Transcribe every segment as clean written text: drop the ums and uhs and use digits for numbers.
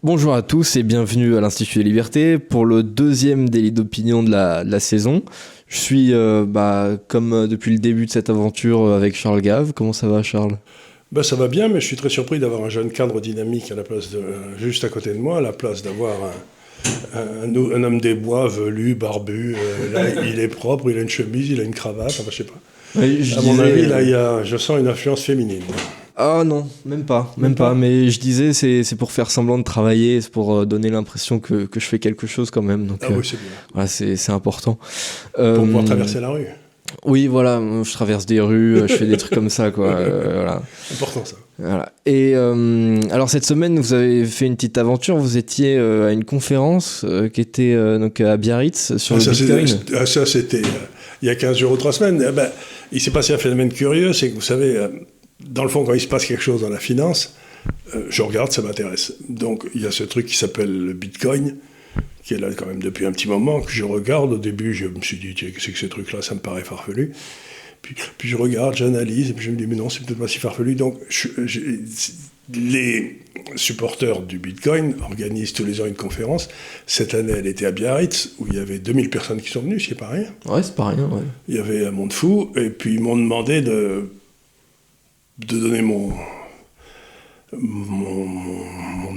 Bonjour à tous et bienvenue à l'Institut des Libertés pour le deuxième délit d'opinion de la saison. Je suis comme depuis le début de cette aventure avec Charles Gave. Comment ça va, Charles ? Ça va bien, mais je suis très surpris d'avoir un jeune cadre dynamique à la place juste à côté de moi, à la place d'avoir un homme des bois velu, barbu. Là, il est propre, il a une chemise, il a une cravate, je sais pas. Oui, mon avis, là, je sens une influence féminine. Ah non, même pas. Mais je disais, c'est pour faire semblant de travailler, c'est pour donner l'impression que je fais quelque chose quand même. Donc, oui, c'est bien. Voilà, c'est important. Pour pouvoir traverser la rue. Oui, voilà, je traverse des rues, je fais des trucs comme ça, quoi. Voilà. Important, ça. Voilà. Et alors, cette semaine, vous avez fait une petite aventure. Vous étiez à une conférence qui était donc à Biarritz sur le Bitcoin. Ça, c'était il y a 15 jours ou 3 semaines. Il s'est passé un phénomène curieux, c'est que vous savez, dans le fond, quand il se passe quelque chose dans la finance, je regarde, ça m'intéresse. Donc, il y a ce truc qui s'appelle le Bitcoin, qui est là quand même depuis un petit moment, que je regarde. Au début, je me suis dit, tiens, qu'est-ce que ce truc-là, ça me paraît farfelu. Puis je regarde, j'analyse, et puis je me dis, mais non, c'est peut-être pas si farfelu. Donc, les supporters du Bitcoin organisent tous les ans une conférence. Cette année, elle était à Biarritz, où il y avait 2000 personnes qui sont venues, ce qui n'est pas rien. Ouais, c'est pas rien, ouais. Il y avait un monde fou, et puis ils m'ont demandé de donner mon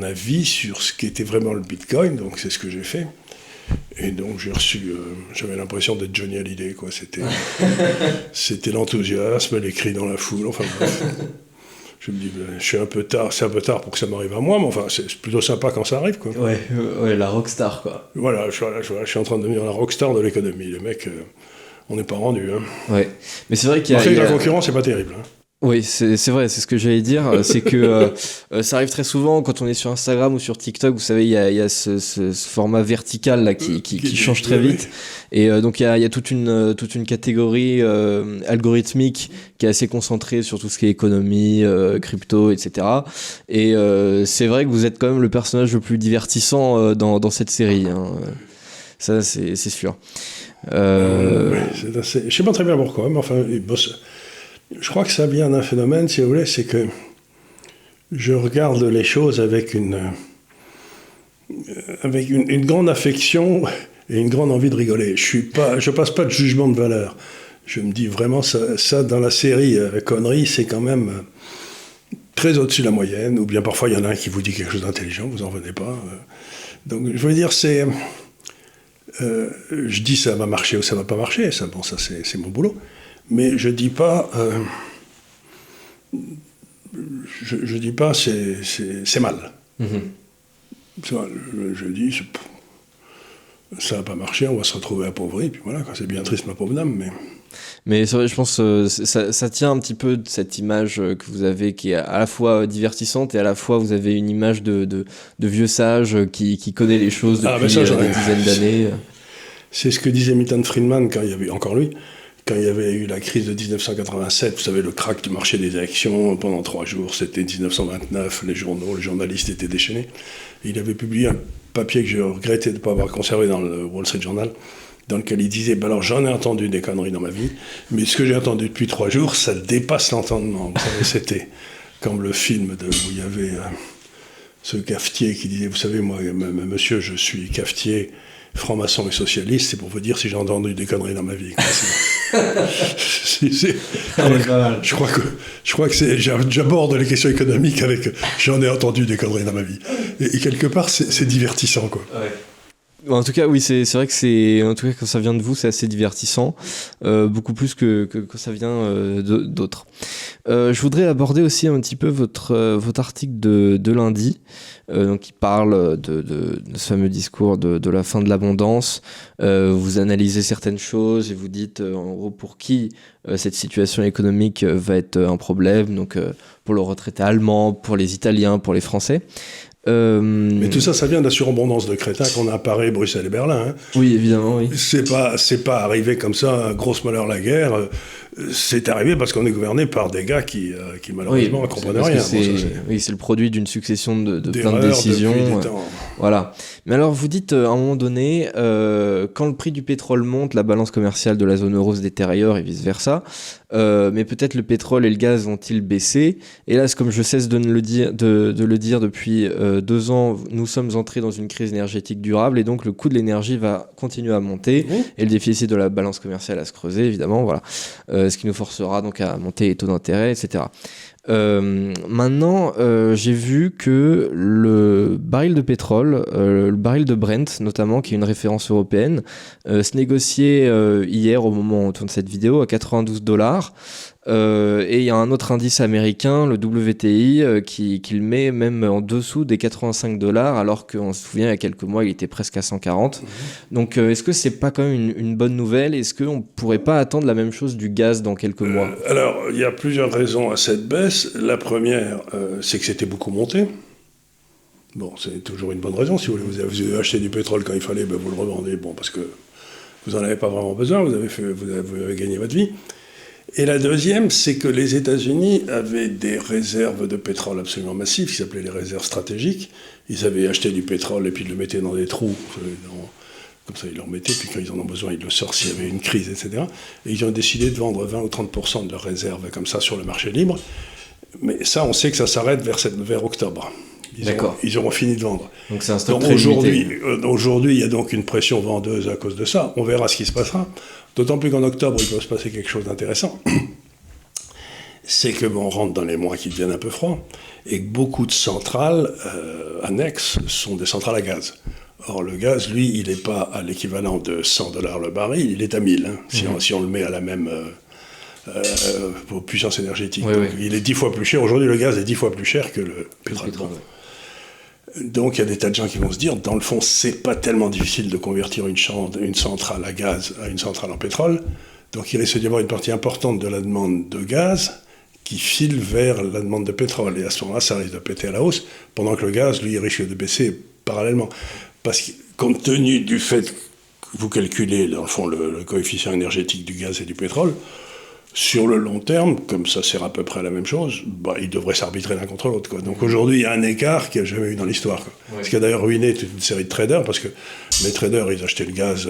avis sur ce qu'était vraiment le Bitcoin, donc c'est ce que j'ai fait. Et donc j'ai reçu, j'avais l'impression d'être Johnny Hallyday, quoi. C'était l'enthousiasme, les cris dans la foule, enfin bref. Je me dis, je suis un peu tard, c'est un peu tard pour que ça m'arrive à moi, mais enfin c'est plutôt sympa quand ça arrive, quoi. Ouais, la rockstar, quoi. Voilà, je suis en train de devenir la rockstar de l'économie. Les mecs, on n'est pas rendus. Hein. Ouais, mais c'est vrai qu'il y a... La concurrence, c'est pas terrible. Hein. Oui, c'est vrai, c'est ce que j'allais dire, c'est que ça arrive très souvent quand on est sur Instagram ou sur TikTok, vous savez, il y a ce format vertical là qui change très vite, et donc il y a toute une catégorie algorithmique qui est assez concentrée sur tout ce qui est économie, crypto, etc. Et c'est vrai que vous êtes quand même le personnage le plus divertissant dans cette série, hein. Ça c'est sûr. Je sais pas très bien pourquoi, mais enfin... Je crois que ça vient d'un phénomène, si vous voulez, c'est que je regarde les choses avec une grande affection et une grande envie de rigoler. Je passe pas de jugement de valeur. Je me dis vraiment, ça dans la série Conneries, c'est quand même très au-dessus de la moyenne, ou bien parfois il y en a un qui vous dit quelque chose d'intelligent, vous en venez pas. Donc je veux dire, je dis ça va marcher ou ça va pas marcher, ça c'est mon boulot. Mais je dis pas, c'est mal. Mm-hmm. Je dis, ça va pas marcher, on va se retrouver appauvri, puis voilà, c'est bien triste ma pauvre dame, Mais c'est vrai, je pense ça tient un petit peu de cette image que vous avez qui est à la fois divertissante et à la fois vous avez une image de vieux sage qui connaît les choses depuis des dizaines d'années. C'est ce que disait Milton Friedman quand il y avait encore lui. Quand il y avait eu la crise de 1987, vous savez, le krach du marché des actions, pendant 3 jours, c'était 1929, les journalistes étaient déchaînés. Et il avait publié un papier que je regrettais de ne pas avoir conservé dans le Wall Street Journal, dans lequel il disait, alors j'en ai entendu des conneries dans ma vie, mais ce que j'ai entendu depuis 3 jours, ça dépasse l'entendement. Vous savez, c'était comme le film où il y avait ce cafetier qui disait, vous savez, moi, monsieur, je suis cafetier, franc-maçon et socialiste, c'est pour vous dire si j'ai entendu des conneries dans ma vie. Je crois que j'aborde les questions économiques avec j'en ai entendu des conneries dans ma vie. Et quelque part, c'est divertissant, quoi. Ouais. En tout cas, oui, c'est vrai que en tout cas, quand ça vient de vous, c'est assez divertissant, beaucoup plus que quand ça vient d'autres. Je voudrais aborder aussi un petit peu votre article de lundi, donc qui parle de ce fameux discours de la fin de l'abondance. Vous analysez certaines choses et vous dites, en gros, pour qui cette situation économique va être un problème, donc pour le retraité allemand, pour les Italiens, pour les Français. Mais tout ça, ça vient de la surabondance de crétins qu'on a à Paris, Bruxelles et Berlin. Hein. Oui, évidemment, oui. C'est pas arrivé comme ça, grosse malheur la guerre. C'est arrivé parce qu'on est gouverné par des gars qui malheureusement ne comprenaient rien. Oui, c'est le produit d'une succession de plein de décisions. Voilà. Mais alors, vous dites à un moment donné, quand le prix du pétrole monte, la balance commerciale de la zone euro se détériore et vice-versa. Mais peut-être le pétrole et le gaz vont-ils baisser. Et là, c'est comme je cesse de le dire depuis 2 ans, nous sommes entrés dans une crise énergétique durable et donc le coût de l'énergie va continuer à monter et le déficit de la balance commerciale à se creuser, évidemment. Voilà. Ce qui nous forcera donc à monter les taux d'intérêt, etc. Maintenant, j'ai vu que le baril de pétrole, le baril de Brent notamment, qui est une référence européenne, se négociait hier au moment où on tourne cette vidéo à $92. Et il y a un autre indice américain, le WTI, qui le met même en dessous des $85, alors qu'on se souvient il y a quelques mois il était presque à 140. Donc est-ce que c'est pas quand même une bonne nouvelle? Est-ce qu'on pourrait pas attendre la même chose du gaz dans quelques mois? Alors, il y a plusieurs raisons à cette baisse. La première, c'est que c'était beaucoup monté. Bon, c'est toujours une bonne raison. Si vous avez acheté du pétrole quand il fallait, ben vous le revendez, bon, parce que vous n'en avez pas vraiment besoin, vous avez gagné votre vie. Et la deuxième, c'est que les États-Unis avaient des réserves de pétrole absolument massives, qui s'appelaient les réserves stratégiques. Ils avaient acheté du pétrole et puis ils le mettaient dans des trous, comme ça ils le remettaient, puis quand ils en ont besoin, ils le sortent s'il y avait une crise, etc. Et ils ont décidé de vendre 20 ou 30% de leurs réserves comme ça sur le marché libre. Mais ça, on sait que ça s'arrête vers octobre. Ils auront fini de vendre. Donc c'est un stock très limité. Aujourd'hui, il y a donc une pression vendeuse à cause de ça. On verra ce qui se passera. D'autant plus qu'en octobre, il peut se passer quelque chose d'intéressant. C'est que on rentre dans les mois qui deviennent un peu froids et que beaucoup de centrales annexes sont des centrales à gaz. Or, le gaz, lui, il n'est pas à l'équivalent de $100 le baril, il est à 1000, si on le met à la même puissance énergétique. Oui, oui. Il est 10 fois plus cher. Aujourd'hui, le gaz est 10 fois plus cher que le pétrole. Donc il y a des tas de gens qui vont se dire, dans le fond, c'est pas tellement difficile de convertir une centrale à gaz à une centrale en pétrole. Donc il risque d'y avoir une partie importante de la demande de gaz qui file vers la demande de pétrole. Et à ce moment-là, ça risque de péter à la hausse, pendant que le gaz, lui, risque de baisser parallèlement. Parce que, compte tenu du fait que vous calculez, dans le fond, le coefficient énergétique du gaz et du pétrole, sur le long terme, comme ça sert à peu près à la même chose, ils devraient s'arbitrer l'un contre l'autre, quoi. Donc aujourd'hui, il y a un écart qu'il n'y a jamais eu dans l'histoire, quoi. Ouais. Ce qui a d'ailleurs ruiné toute une série de traders, parce que les traders, ils achetaient le gaz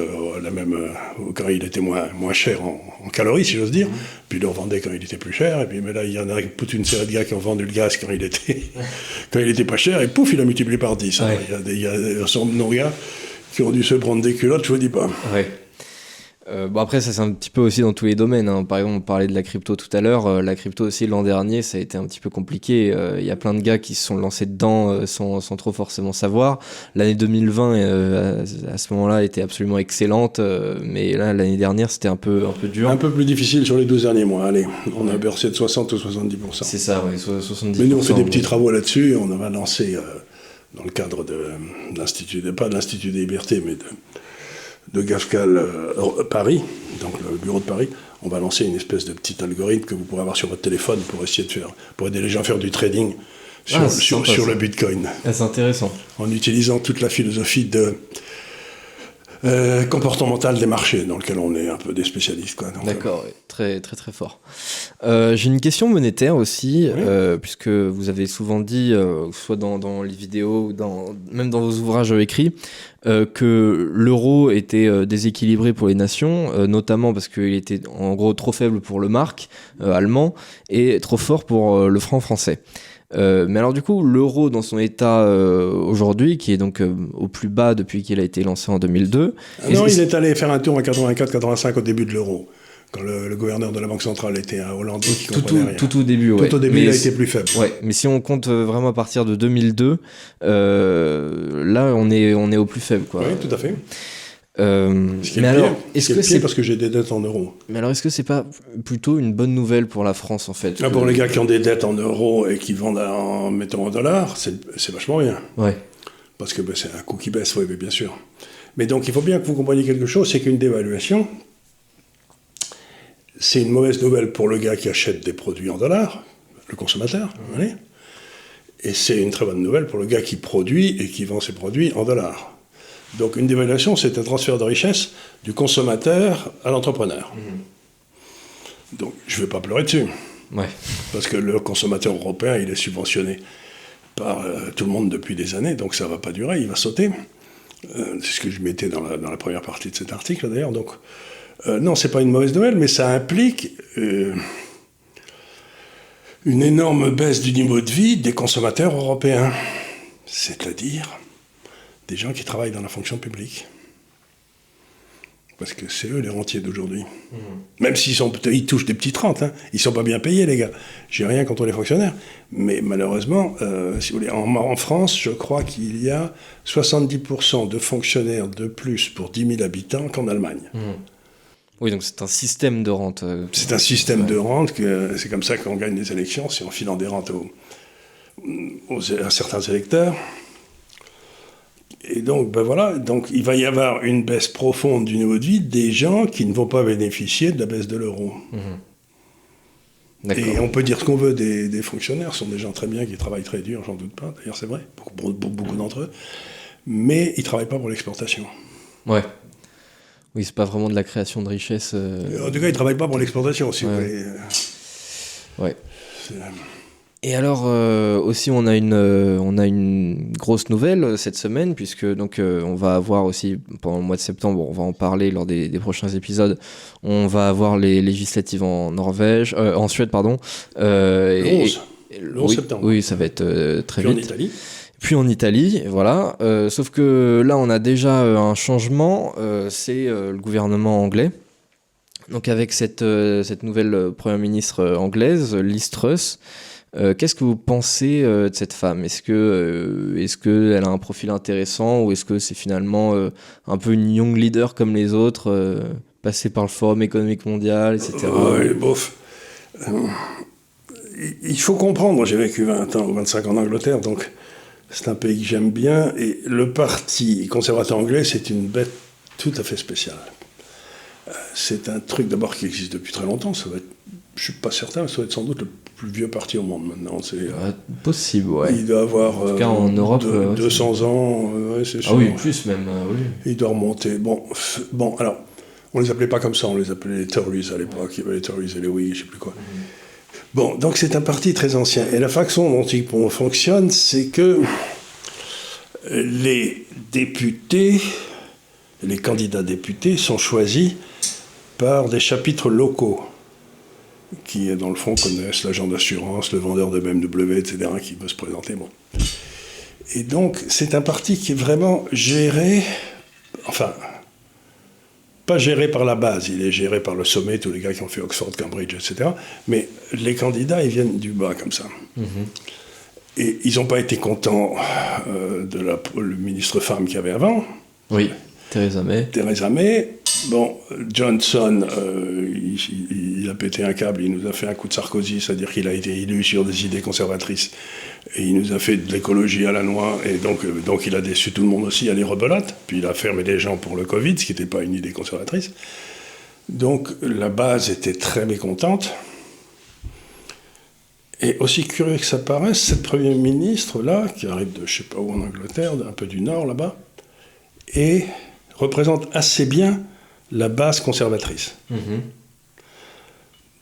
quand il était moins cher en calories, si j'ose dire, puis ils le revendaient quand il était plus cher, et puis mais là, il y en a toute une série de gars qui ont vendu le gaz quand il était pas cher, et pouf, il a multiplié par 10. Ouais. Il y a un certain nombre de gars qui ont dû se prendre des culottes, je vous dis pas. Ouais. Bon après ça c'est un petit peu aussi dans tous les domaines, hein. Par exemple on parlait de la crypto tout à l'heure, la crypto aussi l'an dernier ça a été un petit peu compliqué, y a plein de gars qui se sont lancés dedans sans trop forcément savoir. L'année 2020 à ce moment-là était absolument excellente, mais là l'année dernière c'était un peu dur. Un peu plus difficile sur les 12 derniers mois, allez, on a bercé de 60 ou 70%. C'est ça, oui, 70%. Mais nous on fait des petits travaux là-dessus, on va lancer dans le cadre de l'Institut, pas de l'Institut des Libertés, mais de GAFCAL Paris, donc le bureau de Paris, on va lancer une espèce de petit algorithme que vous pourrez avoir sur votre téléphone pour aider les gens à faire du trading sur le Bitcoin. Ah, c'est intéressant. En utilisant toute la philosophie comportementale des marchés, dans lequel on est un peu des spécialistes, quoi. Donc, d'accord, très très très fort. J'ai une question monétaire aussi, puisque vous avez souvent dit, soit dans les vidéos ou même dans vos ouvrages écrits, que l'euro était déséquilibré pour les nations, notamment parce qu'il était en gros trop faible pour le mark allemand et trop fort pour le franc français. Mais alors du coup, l'euro dans son état aujourd'hui, qui est donc au plus bas depuis qu'il a été lancé en 2002... Non, il est allé faire un tour en 84-85 au début de l'euro, quand le gouverneur de la Banque centrale était un Hollandais qui comprenait rien. Tout au début, ouais. Tout au début, il a été plus faible. Ouais, mais si on compte vraiment à partir de 2002, là, on est au plus faible, quoi. Oui, tout à fait. Est-ce que c'est parce que j'ai des dettes en euros. Mais alors, est-ce que c'est pas plutôt une bonne nouvelle pour la France, en fait? Pour les gars qui ont des dettes en euros et qui vendent en mettant en dollars, c'est vachement bien. Ouais. Parce que c'est un coût qui baisse, oui, bien sûr. Mais donc, il faut bien que vous compreniez quelque chose, c'est qu'une dévaluation, c'est une mauvaise nouvelle pour le gars qui achète des produits en dollars, le consommateur, et c'est une très bonne nouvelle pour le gars qui produit et qui vend ses produits en dollars. Donc une dévaluation, c'est un transfert de richesse du consommateur à l'entrepreneur. Donc je ne vais pas pleurer dessus. Ouais. Parce que le consommateur européen, il est subventionné par tout le monde depuis des années, donc ça ne va pas durer, il va sauter. C'est ce que je mettais dans la première partie de cet article, d'ailleurs. Donc, non, ce n'est pas une mauvaise nouvelle, mais ça implique une énorme baisse du niveau de vie des consommateurs européens, c'est-à-dire des gens qui travaillent dans la fonction publique. Parce que c'est eux les rentiers d'aujourd'hui. Même ils touchent des petites rentes, hein. Ils ne sont pas bien payés, les gars. J'ai rien contre les fonctionnaires. Mais malheureusement, si vous voulez, en France, je crois qu'il y a 70% de fonctionnaires de plus pour 10 000 habitants qu'en Allemagne. Oui, donc c'est un système de rente. C'est un système de rente, c'est comme ça qu'on gagne les élections, c'est en filant des rentes à certains électeurs. Et donc, donc il va y avoir une baisse profonde du niveau de vie des gens qui ne vont pas bénéficier de la baisse de l'euro. Et on peut dire ce qu'on veut des fonctionnaires, ce sont des gens très bien qui travaillent très dur, j'en doute pas, d'ailleurs c'est vrai, pour beaucoup d'entre eux, mais ils ne travaillent pas pour l'exportation. Ouais. Oui, c'est pas vraiment de la création de richesse. En tout cas, ils ne travaillent pas pour l'exportation, si vous voulez. Ouais. Et alors aussi on a une grosse nouvelle cette semaine, puisque donc on va avoir aussi pendant le mois de septembre, on va en parler lors des prochains épisodes, on va avoir les législatives en Suède pardon. Le 11 septembre. Oui, ça va être très vite. En Italie. Puis en Italie, voilà. Sauf que là on a déjà un changement, c'est le gouvernement anglais. Donc avec cette nouvelle première ministre anglaise, Liz Truss. Qu'est-ce que vous pensez de cette femme ? Est-ce qu'elle a un profil intéressant, ou est-ce que c'est finalement un peu une young leader comme les autres, passée par le Forum économique mondial, etc. Oui, bof. Il faut comprendre, moi j'ai vécu 20 ans ou 25 ans en Angleterre, donc c'est un pays que j'aime bien, et le parti conservateur anglais, c'est une bête tout à fait spéciale. C'est un truc d'abord qui existe depuis très longtemps, je ne suis pas certain, mais ça va être sans doute le plus vieux parti au monde maintenant. C'est possible, ouais. Il doit avoir en tout cas, en Europe, 200 ans, c'est sûr. Ah oui, plus même, oui. Il doit remonter. Bon, alors, on les appelait pas comme ça, on les appelait les Tories à l'époque, il y avait les Tories et les Whigs, je sais plus quoi. Bon, donc c'est un parti très ancien. Et la façon dont il fonctionne, c'est que les députés, les candidats députés sont choisis par des chapitres locaux qui, dans le fond, connaissent l'agent d'assurance, le vendeur de BMW, etc., qui veut se présenter. Bon. Et donc, c'est un parti qui est vraiment géré, enfin, pas géré par la base, il est géré par le sommet, tous les gars qui ont fait Oxford, Cambridge, etc., mais les candidats, ils viennent du bas, comme ça. Et ils n'ont pas été contents de le ministre femme qu'il y avait avant. Oui, Theresa May. Bon, Johnson, il a pété un câble, il nous a fait un coup de Sarkozy, c'est-à-dire qu'il a été élu sur des idées conservatrices, et il nous a fait de l'écologie à la noix, et donc il a déçu tout le monde aussi à les rebelotes, puis il a fermé les gens pour le Covid, ce qui n'était pas une idée conservatrice. Donc la base était très mécontente. Et aussi curieux que ça paraisse, cette Premier ministre-là, qui arrive de je ne sais pas où en Angleterre, un peu du Nord là-bas, et représente assez bien la base conservatrice.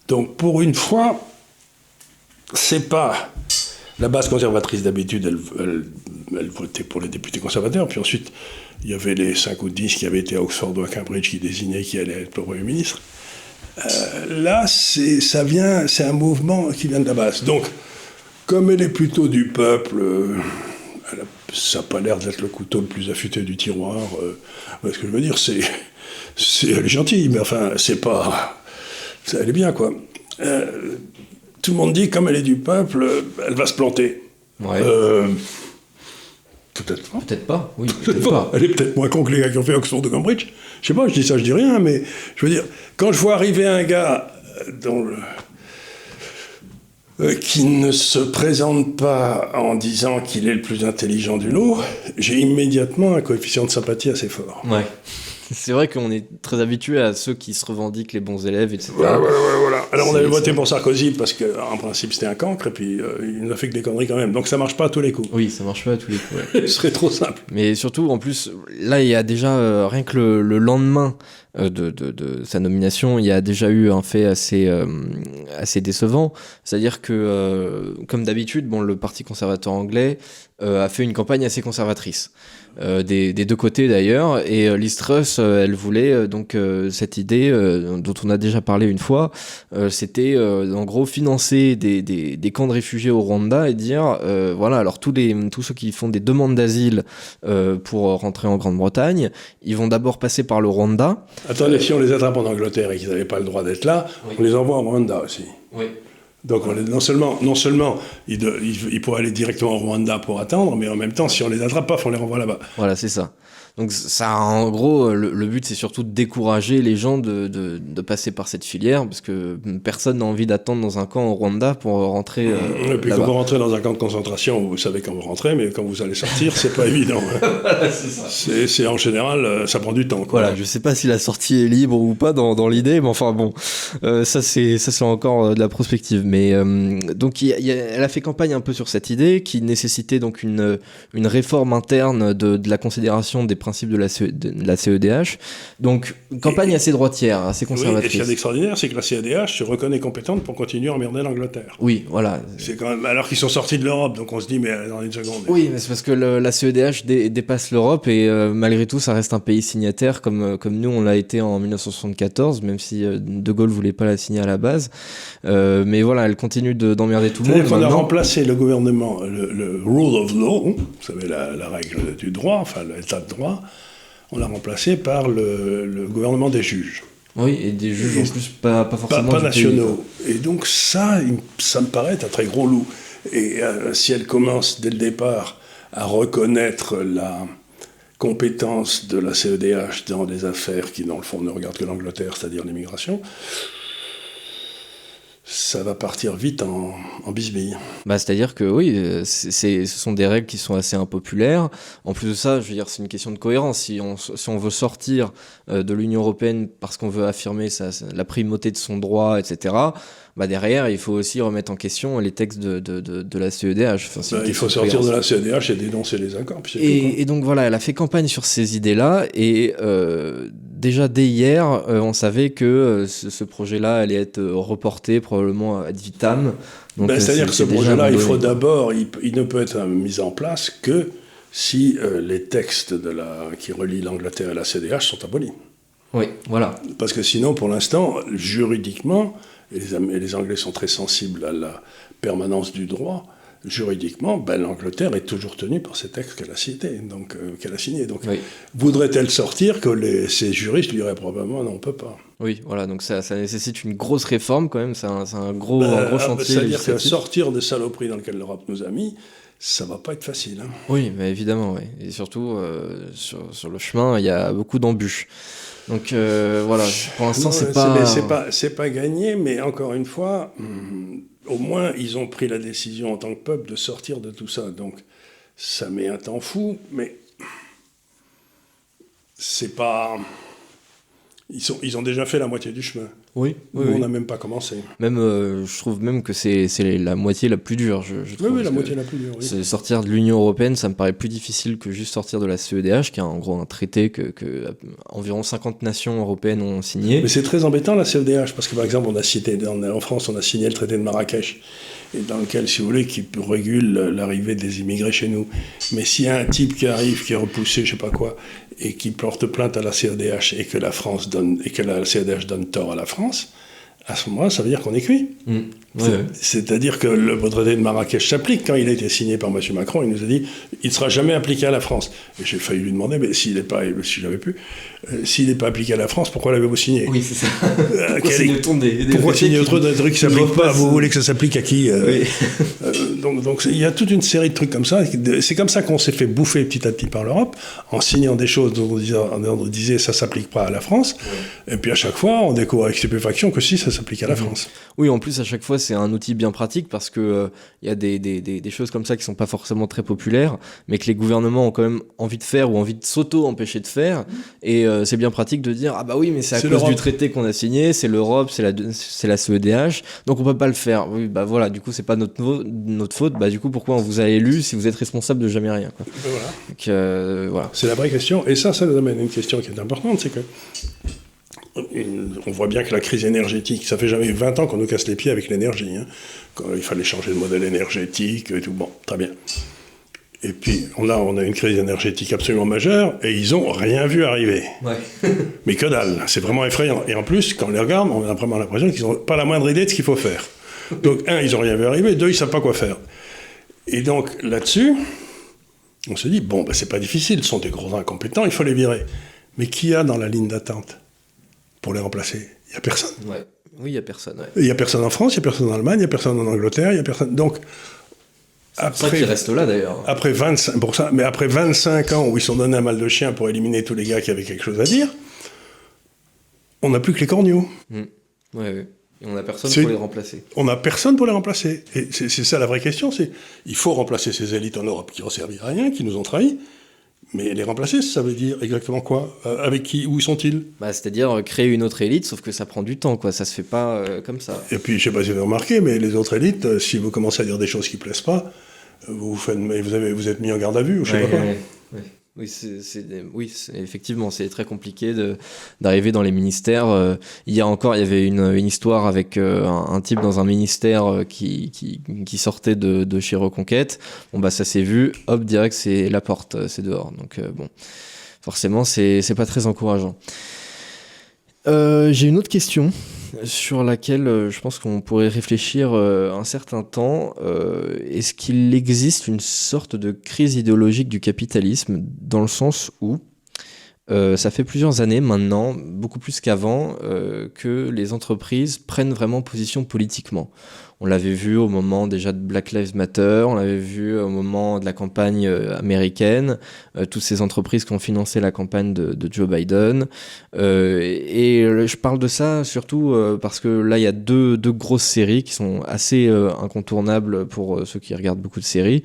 Donc pour une fois, c'est pas la base conservatrice d'habitude, elle votait pour les députés conservateurs, puis ensuite il y avait les 5 ou 10 qui avaient été à Oxford ou à Cambridge qui désignaient qui allait être le Premier ministre. Là, c'est un mouvement qui vient de la base. Donc, comme elle est plutôt du peuple, ça n'a pas l'air d'être le couteau le plus affûté du tiroir. Ce que je veux dire, elle est gentille, mais enfin, c'est pas... Elle est bien, quoi. Tout le monde dit, comme elle est du peuple, elle va se planter. Ouais. Peut-être pas. Peut-être pas, oui. Peut-être pas. Elle est peut-être moins con que les gars qui ont fait Oxford de Cambridge. Je sais pas, je dis ça, je dis rien, mais je veux dire, quand je vois arriver un gars qui ne se présente pas en disant qu'il est le plus intelligent du lot, j'ai immédiatement un coefficient de sympathie assez fort. Ouais. C'est vrai qu'on est très habitué à ceux qui se revendiquent les bons élèves, etc. Ouais, voilà. Alors on avait voté pour Sarkozy parce qu'en principe c'était un cancre, et puis il n'a fait que des conneries quand même. Donc ça marche pas à tous les coups. Oui, ça marche pas à tous les coups. Ouais. Ce serait trop simple. Mais surtout, en plus, là, il y a déjà, rien que le lendemain de sa nomination, il y a déjà eu un fait assez décevant. C'est-à-dire que, comme d'habitude, le Parti conservateur anglais a fait une campagne assez conservatrice. Des deux côtés d'ailleurs, et Liz Truss, elle voulait donc cette idée dont on a déjà parlé une fois, c'était en gros financer des camps de réfugiés au Rwanda et dire voilà, alors tous ceux qui font des demandes d'asile pour rentrer en Grande-Bretagne, ils vont d'abord passer par le Rwanda. Attendez, si on les attrape en Angleterre et qu'ils n'avaient pas le droit d'être là, on les envoie au Rwanda aussi. Oui. Donc non seulement ils pourraient aller directement au Rwanda pour attendre, mais en même temps, si on les attrape pas, on les renvoie là-bas. Voilà, c'est ça. Donc ça, en gros, le but, c'est surtout de décourager les gens de passer par cette filière, parce que personne n'a envie d'attendre dans un camp au Rwanda pour rentrer et puis là-bas. quand vous rentrez dans un camp de concentration, vous savez quand vous rentrez, mais quand vous allez sortir, c'est pas évident. Voilà, c'est ça. C'est en général, ça prend du temps, quoi. Voilà, je sais pas si la sortie est libre ou pas dans l'idée, mais enfin bon, ça c'est encore de la prospective. Mais donc elle a fait campagne un peu sur cette idée qui nécessitait donc une réforme interne de la considération des principes de la CEDH. Donc campagne assez droitière, assez conservatrice. Oui, et ce qu'il y a d'extraordinaire, c'est que la CEDH se reconnaît compétente pour continuer à emmerder l'Angleterre. Oui, voilà. C'est quand même, alors qu'ils sont sortis de l'Europe, donc on se dit, mais dans une seconde. Oui, mais c'est parce que la CEDH dépasse l'Europe et malgré tout, ça reste un pays signataire comme nous, on l'a été en 1974, même si De Gaulle voulait pas la signer à la base. Mais voilà, elle continue d'emmerder tout le monde. On a remplacé le gouvernement, le rule of law, vous savez, la règle du droit, enfin l'état de droit, on l'a remplacé par le gouvernement des juges. Oui, et des juges en plus pas forcément pas nationaux. Et donc ça me paraît être un très gros loup. Et si elle commence dès le départ à reconnaître la compétence de la CEDH dans des affaires qui, dans le fond, ne regardent que l'Angleterre, c'est-à-dire l'immigration, ça va partir vite en bisbille. C'est-à-dire que oui, ce sont des règles qui sont assez impopulaires. En plus de ça, je veux dire, c'est une question de cohérence. Si on veut sortir de l'Union européenne parce qu'on veut affirmer la primauté de son droit, etc., derrière, il faut aussi remettre en question les textes de la CEDH. Enfin, il faut sortir de la CEDH et dénoncer les accords. Et donc voilà, elle a fait campagne sur ces idées-là, et déjà dès hier, on savait que ce projet-là allait être reporté probablement ad vitam. C'est-à-dire que ce projet-là, il faut d'abord, il ne peut être mis en place que si les textes qui relient l'Angleterre et la CEDH sont abolis. Oui, voilà. Parce que sinon, pour l'instant, juridiquement, et les Anglais sont très sensibles à la permanence du droit, juridiquement, l'Angleterre est toujours tenue par ces textes qu'elle a cités, qu'elle a signés. Donc, oui. Voudrait-elle sortir que ces juristes lui diraient probablement non, on ne peut pas. Oui, voilà, donc ça nécessite une grosse réforme quand même, c'est un gros chantier. C'est-à-dire que sortir des saloperies dans lesquelles l'Europe nous a mis, ça va pas être facile. Hein. Oui, mais évidemment, oui. Et surtout, sur le chemin, il y a beaucoup d'embûches. Donc voilà, pour l'instant, c'est pas gagné, mais encore une fois, au moins, ils ont pris la décision en tant que peuple de sortir de tout ça. Donc, ça met un temps fou, mais c'est pas... Ils ont déjà fait la moitié du chemin. Oui. On n'a même pas commencé. Même, je trouve même que c'est la moitié la plus dure. Je trouve, oui, la moitié la plus dure. Oui. Sortir de l'Union européenne, ça me paraît plus difficile que juste sortir de la CEDH, qui est en gros un traité que environ 50 nations européennes ont signé. Mais c'est très embêtant la CEDH, parce que par exemple, en France, on a signé le traité de Marrakech, et dans lequel, si vous voulez, qui régule l'arrivée des immigrés chez nous. Mais s'il y a un type qui arrive, qui est repoussé, je sais pas quoi, et qui porte plainte à la CEDH et que la CEDH donne tort à la France, à ce moment-là, ça veut dire qu'on est cuit. C'est-à-dire que le traité de Marrakech s'applique. Quand il a été signé par M. Macron, il nous a dit il ne sera jamais appliqué à la France. Et j'ai failli lui demander, mais s'il n'est pas, si j'avais pu, s'il n'est pas appliqué à la France, pourquoi l'avez-vous signé? Oui, c'est ça. Pourquoi signer autre des trucs qui ne s'appliquent pas? Vous voulez que ça s'applique à qui? Donc il y a toute une série de trucs comme ça. C'est comme ça qu'on s'est fait bouffer petit à petit par l'Europe, en signant des choses dont on disait ça ne s'applique pas à la France. Ouais. Et puis à chaque fois, on découvre avec stupéfaction que si, ça s'applique à la France. Oui, en plus, à chaque fois, c'est un outil bien pratique parce que y a des choses comme ça qui sont pas forcément très populaires, mais que les gouvernements ont quand même envie de faire ou envie de s'auto-empêcher de faire. Et c'est bien pratique de dire, ah bah oui, mais c'est à cause du traité qu'on a signé, c'est l'Europe, c'est la CEDH, donc on peut pas le faire. Oui, bah voilà, du coup, c'est pas notre faute. Bah du coup, pourquoi on vous a élu si vous êtes responsable de jamais rien, quoi. Voilà. Donc, voilà. C'est la vraie question. Et ça nous amène à une question qui est importante, c'est que On voit bien que la crise énergétique, ça fait jamais 20 ans qu'on nous casse les pieds avec l'énergie. Hein. Quand il fallait changer de modèle énergétique et tout. Bon, très bien. Et puis on a une crise énergétique absolument majeure et ils n'ont rien vu arriver. Ouais. Mais que dalle, c'est vraiment effrayant. Et en plus, quand on les regarde, on a vraiment l'impression qu'ils n'ont pas la moindre idée de ce qu'il faut faire. Donc, ils n'ont rien vu arriver, deux, ils ne savent pas quoi faire. Et donc, là-dessus, on se dit, bon, c'est pas difficile, ce sont des gros incompétents, il faut les virer. Mais qui y a dans la ligne d'attente pour les remplacer? Il n'y a personne. Ouais. Oui, il n'y a personne. Ouais. Il n'y a personne en France, il n'y a personne en Allemagne, il n'y a personne en Angleterre, il n'y a personne. Donc, c'est ça qui reste là d'ailleurs. Après 25 ans où ils sont donnés un mal de chien pour éliminer tous les gars qui avaient quelque chose à dire, on n'a plus que les corneaux. Ouais. Et on n'a personne pour les remplacer. On n'a personne pour les remplacer. Et c'est ça la vraie question, c'est il faut remplacer ces élites en Europe qui n'ont servi à rien, qui nous ont trahis. Mais les remplacer, ça veut dire exactement quoi? Avec qui? Où sont-ils? C'est-à-dire créer une autre élite, sauf que ça prend du temps, quoi. Ça se fait pas comme ça. Et puis, je ne sais pas si vous avez remarqué, mais les autres élites, si vous commencez à dire des choses qui ne plaisent pas, vous êtes mis en garde à vue, ou je ne sais pas quoi. Ouais. Oui, effectivement, c'est très compliqué d'arriver dans les ministères. Il y avait une histoire avec un type dans un ministère qui sortait de chez Reconquête. Bon, ça s'est vu, hop, direct, c'est la porte, c'est dehors. Donc, forcément, c'est pas très encourageant. J'ai une autre question sur laquelle je pense qu'on pourrait réfléchir un certain temps. Est-ce qu'il existe une sorte de crise idéologique du capitalisme, dans le sens où ça fait plusieurs années maintenant, beaucoup plus qu'avant, que les entreprises prennent vraiment position politiquement. On l'avait vu au moment déjà de Black Lives Matter, on l'avait vu au moment de la campagne américaine, toutes ces entreprises qui ont financé la campagne de Joe Biden. Et je parle de ça surtout parce que là, il y a deux grosses séries qui sont assez incontournables pour ceux qui regardent beaucoup de séries,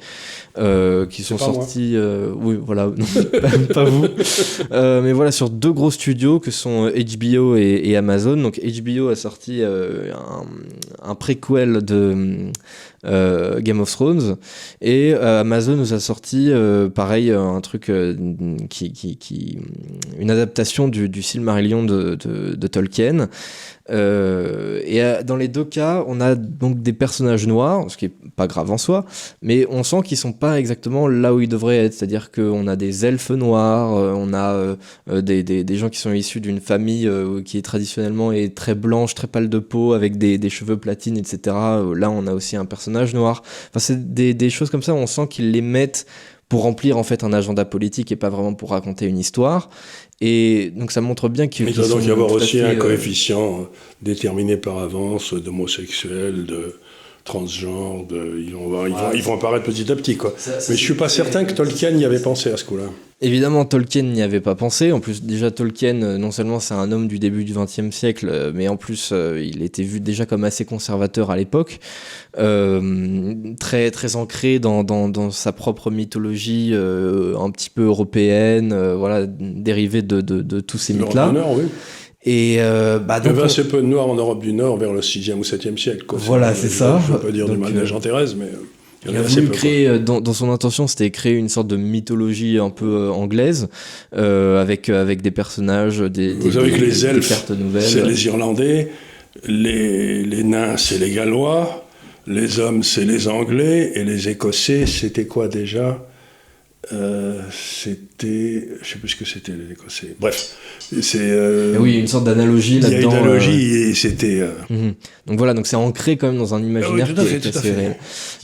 qui sont sorties... oui, voilà, non, pas vous. Mais voilà, sur deux gros studios que sont HBO et Amazon. Donc HBO a sorti un préquel de Game of Thrones, et Amazon nous a sorti pareil un truc une adaptation du Silmarillion de Tolkien. Et dans les deux cas, on a donc des personnages noirs, ce qui est pas grave en soi, mais on sent qu'ils sont pas exactement là où ils devraient être. C'est-à-dire qu'on a des elfes noirs, on a des gens qui sont issus d'une famille qui est traditionnellement est très blanche, très pâle de peau, avec des cheveux platines, etc. Là, on a aussi un personnage noir. Enfin, c'est des choses comme ça, on sent qu'ils les mettent pour remplir en fait un agenda politique et pas vraiment pour raconter une histoire. Et donc ça montre bien qu'il doit donc y avoir aussi un coefficient déterminé par avance d'homosexuels, de transgenres, ils vont apparaître petit à petit, quoi. Mais je suis pas certain que Tolkien y avait pensé à ce coup-là. Évidemment, Tolkien n'y avait pas pensé. En plus, déjà, Tolkien, non seulement c'est un homme du début du XXe siècle, mais en plus, il était vu déjà comme assez conservateur à l'époque, très, très ancré dans sa propre mythologie, un petit peu européenne, voilà, dérivée de tous ces mythes-là. Oui. Et donc il y avait assez peu de Noirs en Europe du Nord vers le 6e ou 7e siècle, quoi. Voilà, c'est ça. Je ne veux pas dire du mal de Jean-Thérèse, mais... Il a voulu créer, dans son intention, c'était créer une sorte de mythologie un peu anglaise, avec des personnages, Vous savez que les elfes, cartes nouvelles. C'est les Irlandais, les nains, c'est les Gallois, les hommes, c'est les Anglais, et les Écossais, c'était quoi déjà? C'était... Je ne sais plus ce que c'était, les Écossais. Bref, c'est... oui, une sorte d'analogie là-dedans. Il y a une analogie, et c'était... Donc voilà, donc c'est ancré quand même dans un imaginaire qui est assez réel.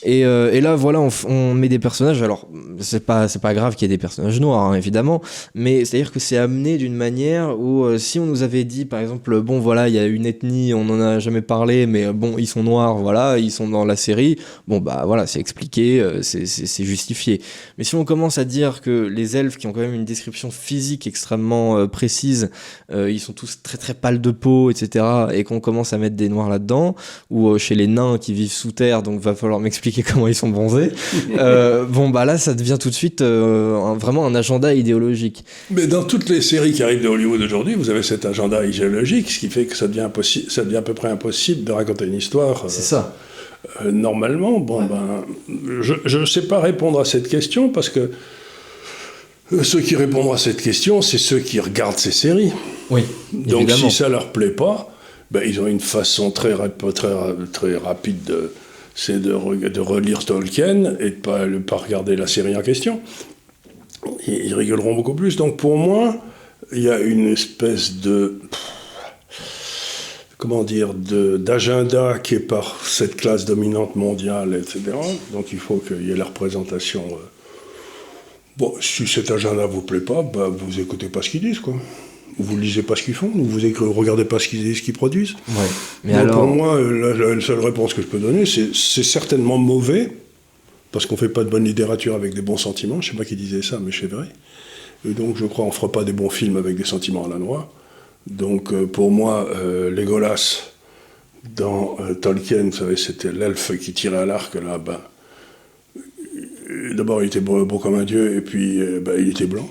Et là, voilà, on met des personnages. Alors, c'est pas grave qu'il y ait des personnages noirs, hein, évidemment, mais c'est-à-dire que c'est amené d'une manière où, si on nous avait dit, par exemple, bon, voilà, il y a une ethnie, on n'en a jamais parlé, mais bon, ils sont noirs, voilà, ils sont dans la série, bon, bah voilà, c'est expliqué, c'est justifié. Mais si on commence à dire que les elfes, qui ont quand même une description physique extrêmement précise, ils sont tous très très pâles de peau, etc., et qu'on commence à mettre des noirs là-dedans, ou chez les nains qui vivent sous terre, donc va falloir m'expliquer comment ils sont bronzés. Bon, bah là, ça devient tout de suite vraiment un agenda idéologique. Mais dans toutes les séries qui arrivent de Hollywood aujourd'hui, vous avez cet agenda idéologique, ce qui fait que ça devient à peu près impossible de raconter une histoire. C'est ça. Normalement, bon, ouais. Je ne sais pas répondre à cette question parce que Ceux qui répondront à cette question, c'est ceux qui regardent ces séries. Oui, donc évidemment. si ça leur plaît pas, ben, ils ont une façon très rapide c'est de relire Tolkien et de pas regarder la série en question. Ils rigoleront beaucoup plus. Donc pour moi, il y a une espèce de... comment dire, d'agenda qui est par cette classe dominante mondiale, etc. Donc il faut qu'il y ait la représentation. Bon, si cet agenda vous plaît pas, bah, vous écoutez pas ce qu'ils disent, quoi. Vous lisez pas ce qu'ils font, vous regardez pas ce qu'ils produisent. Ouais. Mais donc, alors... pour moi, la seule réponse que je peux donner, c'est certainement mauvais, parce qu'on fait pas de bonne littérature avec des bons sentiments. Je sais pas qui disait ça, mais c'est vrai. Et donc je crois qu'on fera pas des bons films avec des sentiments à la noix. Donc pour moi, Legolas, dans Tolkien, vous savez, c'était l'elfe qui tirait à l'arc, là, ben, d'abord il était beau comme un dieu, et puis ben, il était blanc.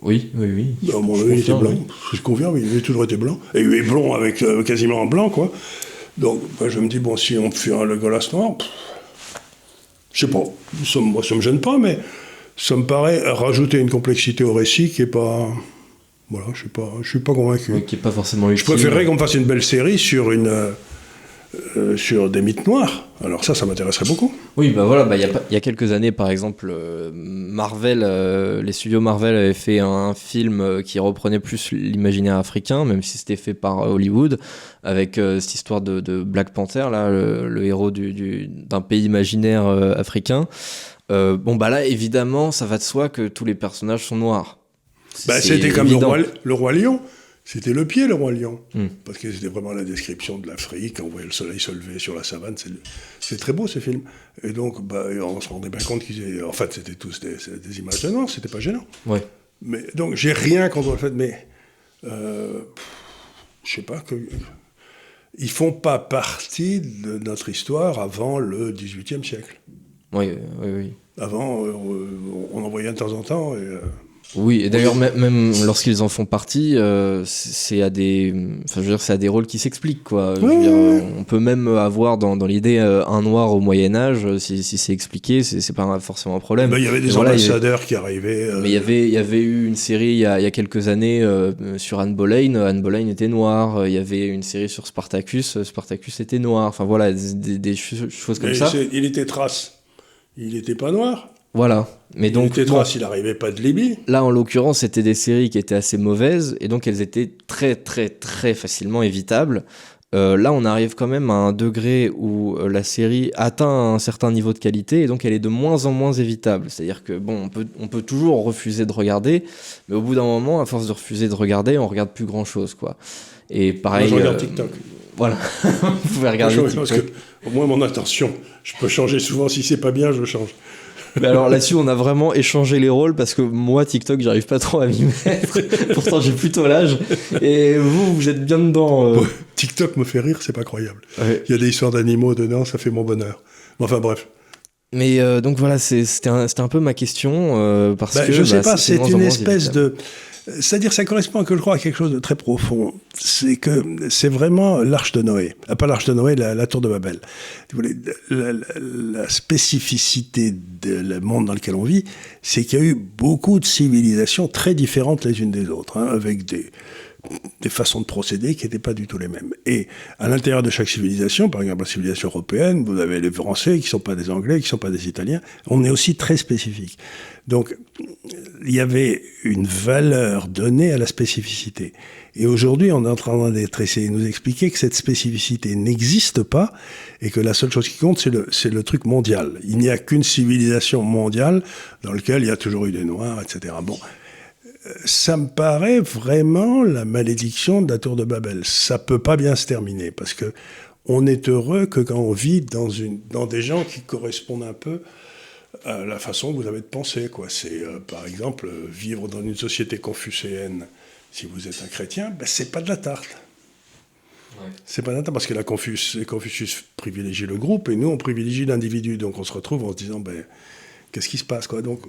Oui. À mon avis, il était blanc. Oui. Je confirme, il a toujours été blanc. Et il est blond avec quasiment en blanc, quoi. Donc ben, je me dis, bon, si on fait un Legolas noir, je sais pas, moi ça me gêne pas, mais ça me paraît rajouter une complexité au récit qui est pas... Voilà, je suis pas convaincu. Oui, qui n'est pas forcément utile. Je préférerais qu'on me fasse une belle série sur des mythes noirs. Alors ça m'intéresserait beaucoup. Oui, bah voilà, il y a quelques années, par exemple, Marvel, les studios Marvel avaient fait un film qui reprenait plus l'imaginaire africain, même si c'était fait par Hollywood, avec cette histoire de Black Panther, là, le héros d'un pays imaginaire africain. Bon, bah là, évidemment, ça va de soi que tous les personnages sont noirs. Bah, c'était comme le roi lion. C'était le pied, le roi lion. Parce que c'était vraiment la description de l'Afrique. On voyait le soleil se lever sur la savane. C'est très beau, ce film. Et donc, bah, on se rendait bien compte en fait, c'était tous des images de noirs. C'était pas gênant. Ouais. Mais, donc, j'ai rien contre le fait, mais... je sais pas que... Ils font pas partie de notre histoire avant le XVIIIe siècle. Oui. Avant, on en voyait de temps en temps. Oui, et d'ailleurs, même lorsqu'ils en font partie, c'est à des rôles qui s'expliquent, quoi. Je veux dire, on peut même avoir dans l'idée un noir au Moyen-Âge, si c'est expliqué, c'est pas forcément un problème. Il y avait des ambassadeurs qui arrivaient. Mais il y avait eu une série il y a quelques années sur Anne Boleyn. Anne Boleyn était noire. Il y avait une série sur Spartacus. Spartacus était noir. Enfin voilà, des choses comme ça. Il était Thrace. Il n'était pas noir. Voilà. Mais donc, il n'arrivait pas de Libye. Là, en l'occurrence, c'était des séries qui étaient assez mauvaises, et donc elles étaient très, très, très facilement évitables. Là, on arrive quand même à un degré où la série atteint un certain niveau de qualité, et donc elle est de moins en moins évitable. C'est-à-dire que, bon, on peut toujours refuser de regarder, mais au bout d'un moment, à force de refuser de regarder, on regarde plus grand-chose, quoi. Et pareil... Moi, je regarde TikTok. Voilà, vous pouvez regarder TikTok. Parce que, au moins, mon attention, je peux changer souvent. Si c'est pas bien, je change. Mais alors là-dessus, on a vraiment échangé les rôles parce que moi, TikTok, j'arrive pas trop à m'y mettre. Pourtant, j'ai plutôt l'âge. Et vous êtes bien dedans. TikTok me fait rire, c'est pas croyable. Ouais. Il y a des histoires d'animaux dedans, ça fait mon bonheur. Enfin bref. Mais donc voilà, c'était un peu ma question parce que je sais pas, c'est une espèce de... C'est-à-dire, ça correspond, que je crois, à quelque chose de très profond. C'est que c'est vraiment l'arche de Noé. Pas l'arche de Noé, la tour de Babel. La spécificité du monde dans lequel on vit, c'est qu'il y a eu beaucoup de civilisations très différentes les unes des autres, hein, avec des façons de procéder qui n'étaient pas du tout les mêmes. Et à l'intérieur de chaque civilisation, par exemple la civilisation européenne, vous avez les Français qui ne sont pas des Anglais, qui ne sont pas des Italiens, on est aussi très spécifique. Donc, il y avait une valeur donnée à la spécificité. Et aujourd'hui, on est en train d'essayer de nous expliquer que cette spécificité n'existe pas et que la seule chose qui compte, c'est le truc mondial. Il n'y a qu'une civilisation mondiale dans laquelle il y a toujours eu des Noirs, etc. Bon, ça me paraît vraiment la malédiction de la tour de Babel. Ça peut pas bien se terminer parce que on est heureux que quand on vit dans des gens qui correspondent un peu à la façon que vous avez de penser, quoi. C'est par exemple vivre dans une société confucéenne. Si vous êtes un chrétien, ben c'est pas de la tarte. Ouais. C'est pas de la tarte parce que Confucius privilégie le groupe et nous on privilégie l'individu. Donc on se retrouve en se disant ben qu'est-ce qui se passe, quoi. Donc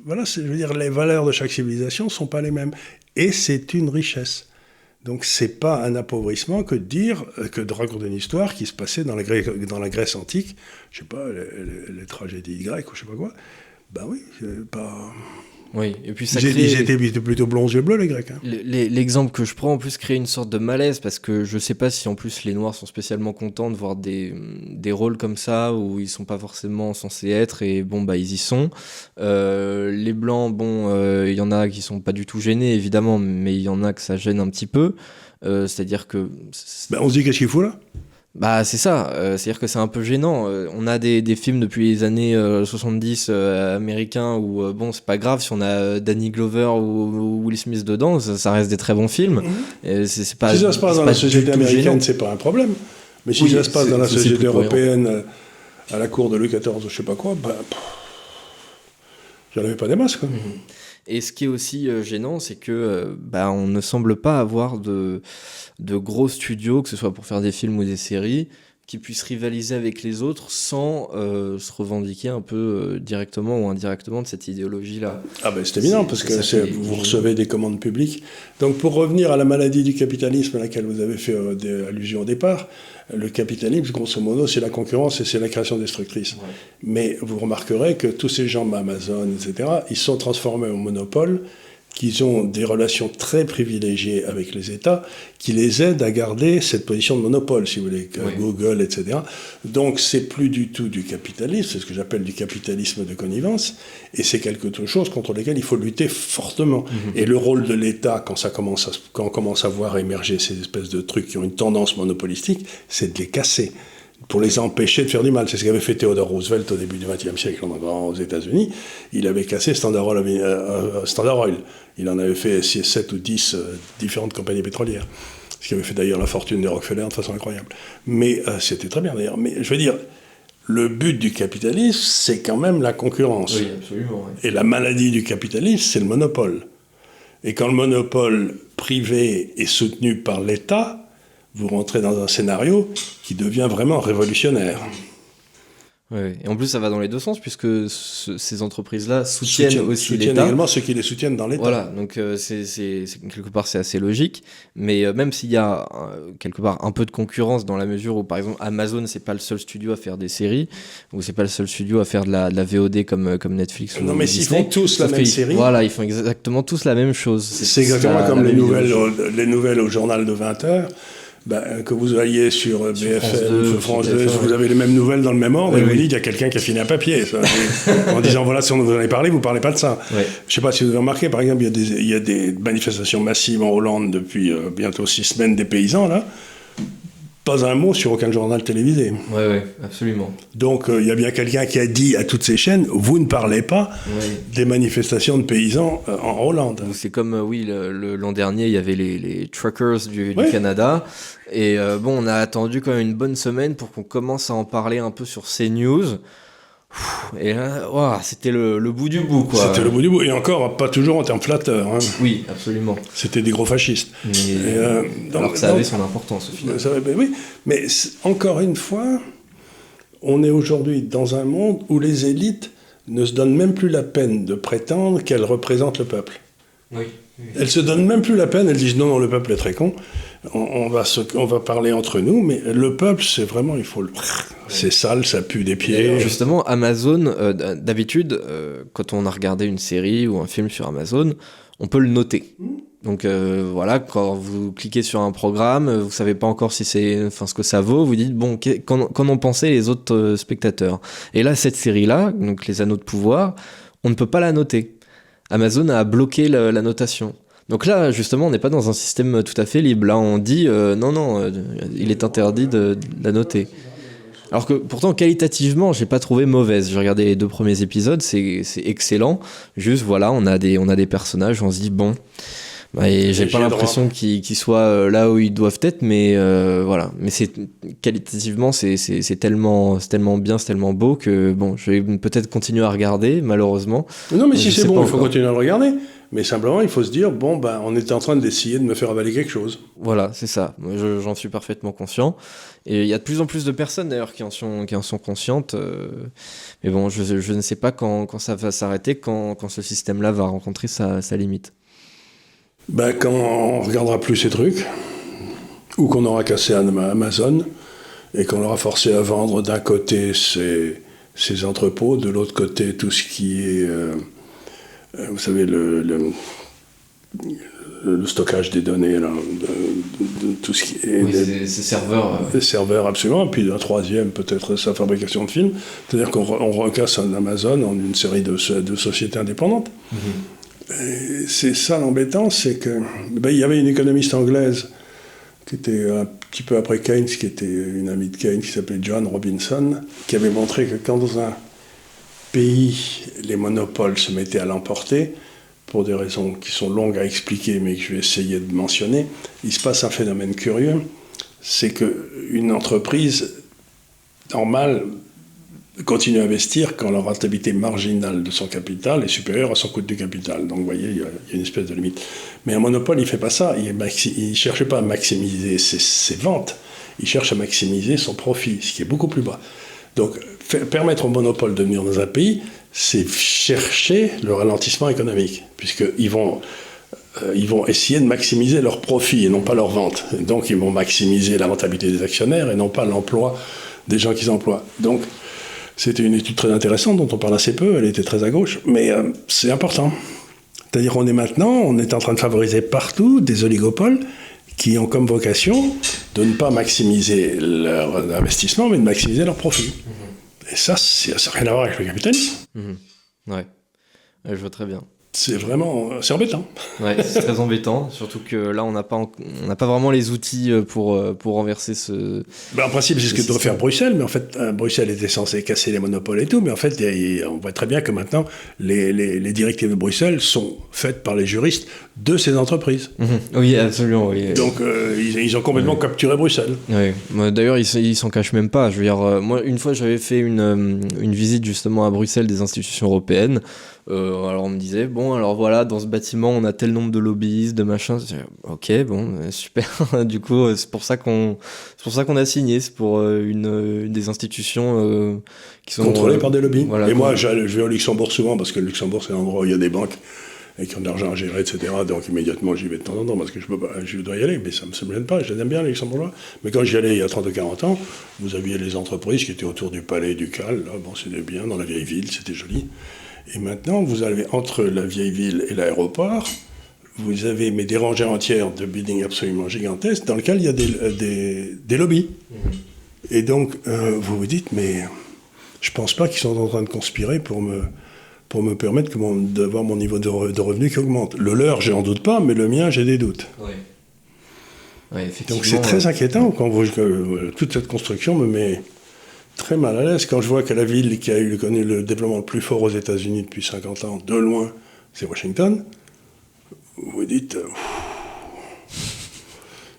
voilà, je veux dire, les valeurs de chaque civilisation sont pas les mêmes et c'est une richesse. Donc c'est pas un appauvrissement que de raconter une histoire qui se passait dans la Grèce antique, je sais pas, les tragédies grecques ou je sais pas quoi. Ben oui, Oui, et puis ça Ils étaient plutôt blonds yeux bleus, les Grecs. Hein. L'exemple que je prends en plus crée une sorte de malaise parce que je sais pas si en plus les Noirs sont spécialement contents de voir des rôles comme ça où ils sont pas forcément censés être et bon bah ils y sont. Les Blancs, bon, il y en a qui sont pas du tout gênés évidemment, mais il y en a que ça gêne un petit peu. C'est-à-dire que... On se dit qu'est-ce qu'il faut là ? Bah c'est ça, c'est-à-dire que c'est un peu gênant. On a des films depuis les années 70 américains où bon c'est pas grave si on a Danny Glover ou Will Smith dedans, ça reste des très bons films. Et c'est pas, si ça se passe dans la société américaine, c'est pas un problème. Mais si ça se passe dans la société européenne, à la cour de Louis XIV, je sais pas quoi, j'en avais pas des masses quoi. Et ce qui est aussi gênant, c'est que on ne semble pas avoir de gros studios, que ce soit pour faire des films ou des séries, qui puissent rivaliser avec les autres sans se revendiquer un peu directement ou indirectement de cette idéologie-là. Ah ben c'est évident, parce que vous recevez des commandes publiques. Donc pour revenir à la maladie du capitalisme à laquelle vous avez fait allusion au départ, le capitalisme, grosso modo, c'est la concurrence et c'est la création destructrice. Ouais. Mais vous remarquerez que tous ces gens, Amazon, etc., ils sont transformés en monopole, qu'ils ont des relations très privilégiées avec les États, qui les aident à garder cette position de monopole, si vous voulez, oui. Google, etc. Donc c'est plus du tout du capitalisme, c'est ce que j'appelle du capitalisme de connivence, et c'est quelque chose contre lequel il faut lutter fortement. Et le rôle de l'État, quand on commence à voir émerger ces espèces de trucs qui ont une tendance monopolistique, c'est de les casser, pour les empêcher de faire du mal. C'est ce qu'avait fait Theodore Roosevelt au début du XXe siècle aux États-Unis. Il avait cassé Standard Oil. Il en avait fait 7 ou 10 différentes compagnies pétrolières. Ce qui avait fait d'ailleurs la fortune des Rockefeller de façon incroyable. Mais c'était très bien d'ailleurs. Mais je veux dire, le but du capitalisme, c'est quand même la concurrence. Oui, absolument. Oui. Et la maladie du capitalisme, c'est le monopole. Et quand le monopole privé est soutenu par l'État, vous rentrez dans un scénario qui devient vraiment révolutionnaire. Oui, et en plus ça va dans les deux sens puisque ces entreprises-là soutiennent aussi l'État. Soutiennent également ceux qui les soutiennent dans l'État. Voilà, donc c'est quelque part c'est assez logique, mais même s'il y a quelque part un peu de concurrence dans la mesure où par exemple Amazon c'est pas le seul studio à faire des séries, ou c'est pas le seul studio à faire de la VOD comme Netflix. Non mais s'ils font tous la même série. Voilà, ils font exactement tous la même chose. C'est exactement comme les nouvelles au journal de 20h. Que vous alliez sur BFM, France 2, vous avez les mêmes nouvelles dans le même ordre, et vous dites, il y a quelqu'un qui a fini un papier. En disant, voilà, si on vous en a parlé, vous ne parlez pas de ça. Ouais. Je ne sais pas si vous avez remarqué, par exemple, il y a des manifestations massives en Hollande depuis bientôt 6 semaines des paysans, là. Pas un mot sur aucun journal télévisé. Oui, absolument. Donc, il y a bien quelqu'un qui a dit à toutes ces chaînes, vous ne parlez pas des manifestations de paysans en Hollande. C'est comme, l'an dernier, il y avait les truckers du Canada. Et on a attendu quand même une bonne semaine pour qu'on commence à en parler un peu sur CNews. Et là, c'était le bout du bout, quoi. C'était le bout du bout, et encore pas toujours en termes flatteurs. Hein. Oui, absolument. C'était des gros fascistes. Alors que ça avait son importance au final. Oui, mais encore une fois, on est aujourd'hui dans un monde où les élites ne se donnent même plus la peine de prétendre qu'elles représentent le peuple. Oui. Elles se donnent même plus la peine, elles disent non, le peuple est très con, on va parler entre nous, mais le peuple, c'est vraiment, c'est sale, ça pue des pieds. Justement, Amazon, d'habitude, quand on a regardé une série ou un film sur Amazon, on peut le noter. Donc quand vous cliquez sur un programme, vous savez pas encore si ce que ça vaut, vous dites qu'en ont pensé les autres spectateurs. Et là, cette série-là, donc Les Anneaux de Pouvoir, on ne peut pas la noter. Amazon a bloqué la notation. Donc là, justement, on n'est pas dans un système tout à fait libre. Là, on dit non, il est interdit de la noter. Alors que pourtant, qualitativement, j'ai pas trouvé mauvaise. J'ai regardé les 2 premiers épisodes, c'est excellent. Juste, voilà, on a des personnages, on se dit bon. Et j'ai pas l'impression qu'ils soient là où ils doivent être, mais voilà. Mais qualitativement, c'est tellement bien, c'est tellement beau que je vais peut-être continuer à regarder, malheureusement. Non, mais si c'est bon, il faut continuer à le regarder. Mais simplement, il faut se dire, on était en train d'essayer de me faire avaler quelque chose. Voilà, c'est ça. J'en suis parfaitement conscient. Et il y a de plus en plus de personnes, d'ailleurs, qui en sont conscientes. Mais bon, je ne sais pas quand ça va s'arrêter, quand ce système-là va rencontrer sa limite. Quand on regardera plus ces trucs, ou qu'on aura cassé Amazon, et qu'on aura forcé à vendre d'un côté ces entrepôts, de l'autre côté tout ce qui est vous savez, le stockage des données, là, de tout ce qui est... Oui, ces serveurs. Des serveurs, absolument. Et puis un troisième, peut-être sa fabrication de films. C'est-à-dire qu'on recasse un Amazon en une série de sociétés indépendantes. Et c'est ça l'embêtant, c'est que... il y avait une économiste anglaise qui était un petit peu après Keynes, qui était une amie de Keynes, qui s'appelait Joan Robinson, qui avait montré que quand dans un pays, les monopoles se mettaient à l'emporter, pour des raisons qui sont longues à expliquer, mais que je vais essayer de mentionner, il se passe un phénomène curieux, c'est qu'une entreprise normale continue à investir quand la rentabilité marginale de son capital est supérieure à son coût de capital. Donc vous voyez, il y a une espèce de limite. Mais un monopole, il ne fait pas ça. Il ne cherche pas à maximiser ses ventes, il cherche à maximiser son profit, ce qui est beaucoup plus bas. Donc permettre au monopole de venir dans un pays, c'est chercher le ralentissement économique, puisqu'ils vont essayer de maximiser leurs profits et non pas leurs ventes. Et donc ils vont maximiser la rentabilité des actionnaires et non pas l'emploi des gens qu'ils emploient. Donc c'était une étude très intéressante dont on parle assez peu, elle était très à gauche, mais c'est important. C'est-à-dire on est en train de favoriser partout des oligopoles qui ont comme vocation de ne pas maximiser leur investissement, mais de maximiser leurs profits. Et ça n'a rien à voir avec le capitalisme. Ouais, je vois très bien. C'est embêtant. Ouais, c'est très embêtant, surtout que là, on n'a pas vraiment les outils pour renverser ce... En principe, c'est ce que doit faire Bruxelles, mais en fait, Bruxelles était censé casser les monopoles et tout, mais en fait, on voit très bien que maintenant, les directives de Bruxelles sont faites par les juristes de ces entreprises. Oui, absolument. Oui. Donc, ils ont complètement capturé Bruxelles. Oui. D'ailleurs, ils s'en cachent même pas. Je veux dire, moi, une fois, j'avais fait une visite justement à Bruxelles des institutions européennes. Alors on me disait, bon, alors voilà, dans ce bâtiment, on a tel nombre de lobbyistes, de machins. Ok, bon, super. Du coup, c'est pour ça qu'on a signé. C'est pour une des institutions qui sont contrôlées par des lobbies. Voilà, et moi, je vais au Luxembourg souvent, parce que le Luxembourg, c'est un endroit où il y a des banques et qui ont de l'argent à gérer, etc. Donc immédiatement, j'y vais de temps en temps, parce que je dois y aller, mais ça ne me gêne pas, je les aime bien, les Luxembourgeois. Mais quand j'y allais il y a 30 ou 40 ans, vous aviez les entreprises qui étaient autour du palais du Cal, là, bon, c'était bien, dans la vieille ville, c'était joli. Et maintenant, vous avez entre la vieille ville et l'aéroport, vous avez des rangées entières de buildings absolument gigantesques dans lesquels il y a des lobbies. Et donc, vous vous dites, mais je ne pense pas qu'ils sont en train de conspirer pour me permettre d'avoir mon niveau de revenu qui augmente. Le leur, j'en doute pas, mais le mien, j'ai des doutes. Ouais, effectivement. Donc c'est très inquiétant quand toute cette construction me met très mal à l'aise quand je vois que la ville qui a connu le développement le plus fort aux États-Unis depuis 50 ans, de loin, c'est Washington. Vous vous dites,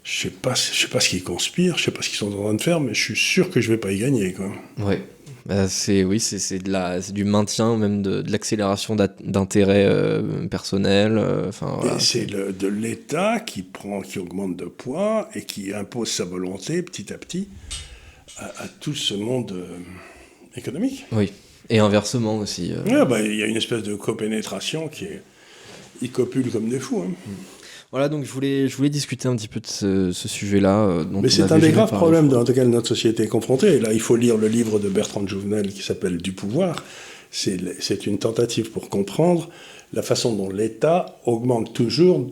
je sais pas ce qu'ils conspirent, je sais pas ce qu'ils sont en train de faire, mais je suis sûr que je vais pas y gagner, quoi. Ouais. C'est du maintien, même de l'accélération d'intérêts personnels. Voilà. Et c'est de l'État qui augmente de poids et qui impose sa volonté petit à petit à tout ce monde économique. Oui, et inversement aussi. Il y a une espèce de copénétration ils copulent comme des fous. Voilà, donc je voulais discuter un petit peu de ce sujet-là. Mais c'est un des graves problèmes dans lequel notre société est confrontée. Et là, il faut lire le livre de Bertrand Jouvenel qui s'appelle « Du pouvoir ». C'est une tentative pour comprendre la façon dont l'État augmente toujours.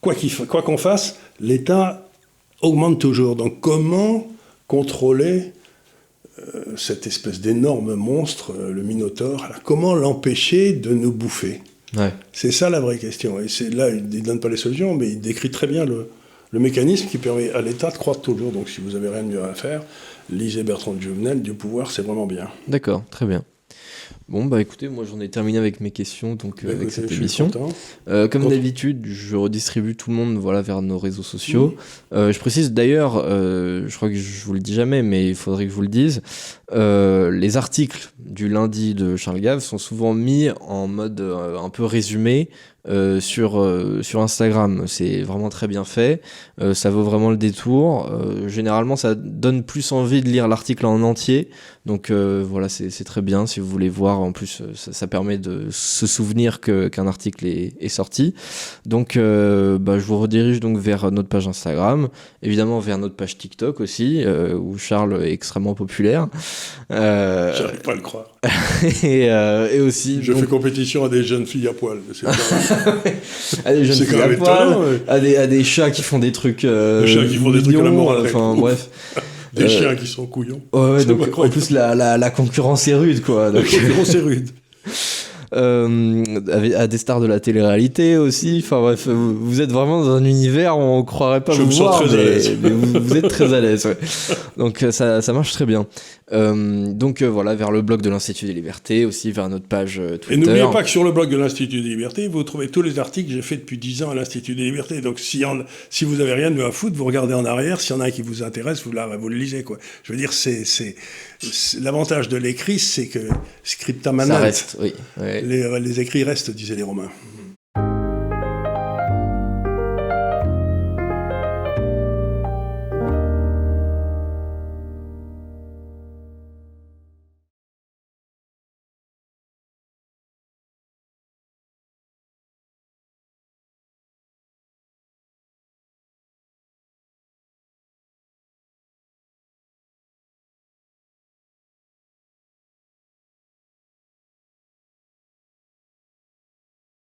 Quoi qu'on fasse, l'État augmente toujours. Donc comment contrôler cette espèce d'énorme monstre, le Minotaure, comment l'empêcher de nous bouffer ? C'est ça la vraie question. Et là, il ne donne pas les solutions, mais il décrit très bien le mécanisme qui permet à l'État de croître toujours. Donc si vous n'avez rien de mieux à faire, lisez Bertrand Jouvenel, Du pouvoir, c'est vraiment bien. D'accord, très bien. Bon, écoutez, moi j'en ai terminé avec mes questions avec cette émission. Comme d'habitude, je redistribue tout le monde vers nos réseaux sociaux. Je précise d'ailleurs, je crois que je vous le dis jamais, mais il faudrait que je vous le dise, les articles du lundi de Charles Gave sont souvent mis en mode un peu résumé sur Instagram. C'est vraiment très bien fait, ça vaut vraiment le détour. Généralement ça donne plus envie de lire l'article en entier, donc voilà, c'est très bien si vous voulez voir en plus, ça permet de se souvenir qu'un article est sorti. Donc, je vous redirige donc vers notre page Instagram, évidemment vers notre page TikTok aussi, où Charles est extrêmement populaire. J'arrive pas à le croire. et aussi... Je fais compétition à des jeunes filles à poil. À des jeunes filles à poil, à des chats qui font des trucs des chats qui font des trucs à la morale. Enfin, bref. Des chiens qui sont couillons. Ouais, donc en plus la concurrence est rude, quoi. La concurrence est rude. À des stars de la télé-réalité aussi. Enfin bref, vous êtes vraiment dans un univers où on croirait pas vous voir, mais vous êtes très à l'aise. Ouais. Donc ça marche très bien. Voilà, vers le blog de l'Institut des Libertés, aussi vers notre page Twitter. Et n'oubliez pas que sur le blog de l'Institut des Libertés, vous trouvez tous les articles que j'ai fait depuis 10 ans à l'Institut des Libertés. Donc si vous avez rien de mieux à foutre, vous regardez en arrière. S'il y en a un qui vous intéresse, vous le lisez, quoi. Je veux dire, c'est l'avantage de l'écrit, c'est que scripta manent. Ça reste, oui. Ouais. Les écrits restent, disaient les Romains.